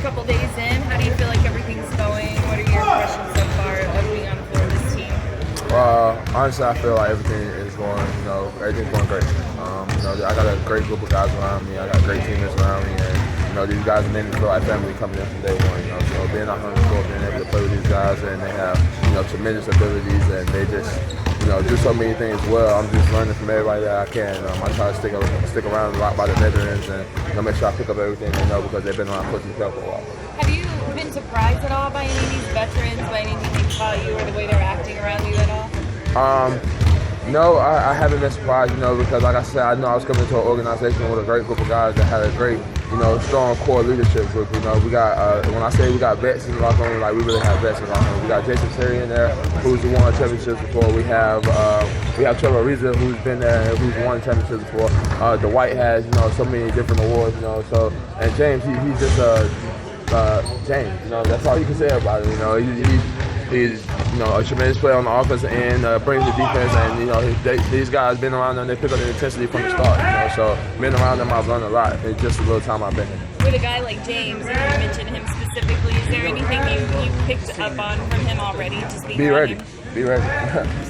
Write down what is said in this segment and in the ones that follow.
couple days in. How do you feel like everything's going? What are your impressions so far of being on the floor with this team? Honestly, I feel like everything is going, everything's going great. I got a great group of guys around me. I got great teammates around me, and these guys made me feel like family coming in from day one. So being out on the floor, being able to play with these guys, and they have tremendous abilities, and they just do so many things well. I'm just learning from everybody that I can. I try to stick around a lot by the veterans, and make sure I pick up everything they know because they've been around coaching for a while. Have you been surprised at all by any of these veterans, by anything they taught you, or the way they're acting around you at all? No, I haven't been surprised, because like I said, I know I was coming to an organization with a great group of guys that had a great, strong core leadership group. We got, when I say we got vets in the locker room, like we really have vets in the locker room. We got Jason Terry in there, who's won championships before. We have Trevor Ariza, who's been there and who's won championships before. Dwight has, so many different awards, and James, he's just James, that's all you can say about him. He's a tremendous player on the offensive end, brings the defense, and these guys been around them, they pick up the intensity from the start. So being around them, I've learned a lot in just a little time I've been here. With a guy like James, and you mentioned him specifically, is there anything you picked up on from him already? Just being ready. Be ready.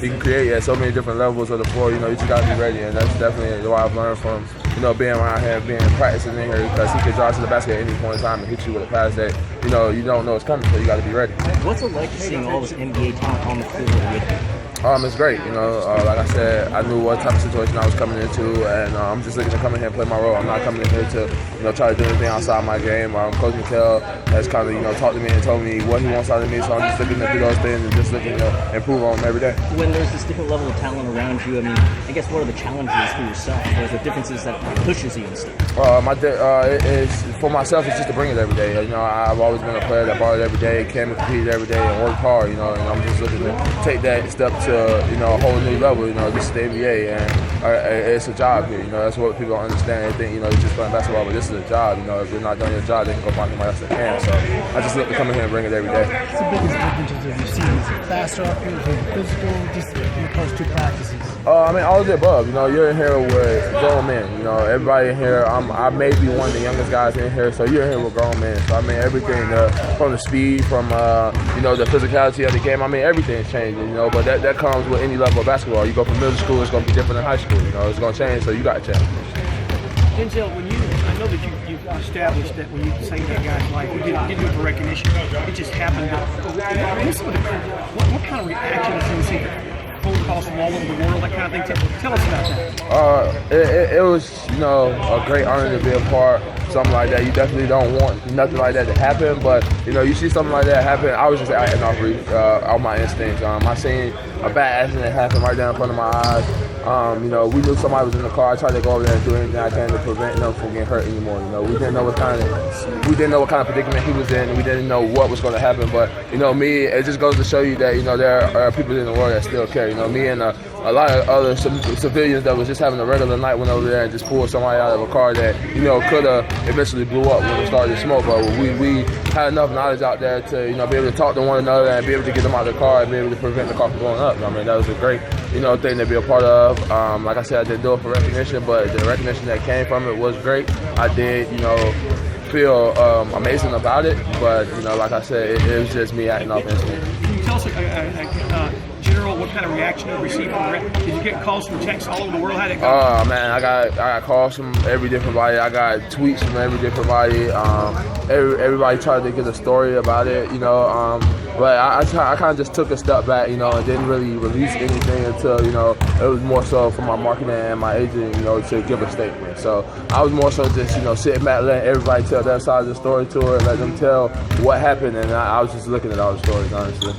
He can create at so many different levels of the floor. You just got to be ready, and that's definitely what I've learned from being around here, practicing in here, because he can drive to the basket at any point in time and hit you with a pass that you don't know it's coming, so you got to be ready. What's it like seeing all this NBA talent on the floor with you? It's great. Like I said, I knew what type of situation I was coming into, and I'm just looking to come in here and play my role. I'm not coming in here to try to do anything outside my game. Coach McHale has kind of talked to me and told me what he wants out of me, so I'm just looking to do those things and just looking to improve on them every day. When there's this different level of talent around you, I guess what are the challenges for yourself? What are the differences that pushes you instead? For myself, it's just to bring it every day. I've always been a player that brought it every day, came and competed every day, and worked hard. And I'm just looking to take that step to a whole new level. This is the NBA, and it's a job here. That's what people don't understand. They think it's just playing basketball, but this is a job. If you're not doing your job, they can go find somebody else that can. So I just look to come in here and bring it every day. What's the biggest differences of your seasons? Faster offense, physical, just in the first two practices? All of the above. You're in here with grown men. Everybody in here. I may be one of the youngest guys in here, so you're in here with grown men. So everything from the speed, from the physicality of the game. Everything's changing. But that comes with any level of basketball. You go from middle school, it's going to be different than high school. It's going to change, so you got to change. Denzel, I know that you've established that when you say that guy's life, you didn't do it for recognition. It just happened. What kind of reaction has you seen? Phone calls from all over the world, that kind of thing. Tell us about that. It was, a great honor to be a part of something like that. You definitely don't want nothing like that to happen, but you see something like that happen. I was just acting off my instincts. I seen a bad accident happen right down in front of my eyes. We knew somebody was in the car. I tried to go over there and do anything I can to prevent them from getting hurt anymore. We didn't know what kind of predicament he was in, and we didn't know what was going to happen. But me, it just goes to show you that there are people in the world that still care. Me and a lot of other civilians that was just having a regular night went over there and just pulled somebody out of a car that could have eventually blew up when it started to smoke. But we had enough knowledge out there to be able to talk to one another and be able to get them out of the car and be able to prevent the car from blowing up. That was a great thing to be a part of. Like I said, I didn't do it for recognition, but the recognition that came from it was great. I did feel amazing about it, but like I said, it was just me acting off instinct. Can you tell us general what kind of reaction you received? Did you get calls from texts all over the world? How did it go? Man, I got calls from every different body. I got tweets from every different body. Everybody tried to get a story about it, but I kind of just took a step back, and didn't really release anything until, it was more so for my marketing and my agent, to give a statement. So I was more so just, sitting back, letting everybody tell their side of the story to her and let them tell what happened, and I was just looking at all the stories, honestly.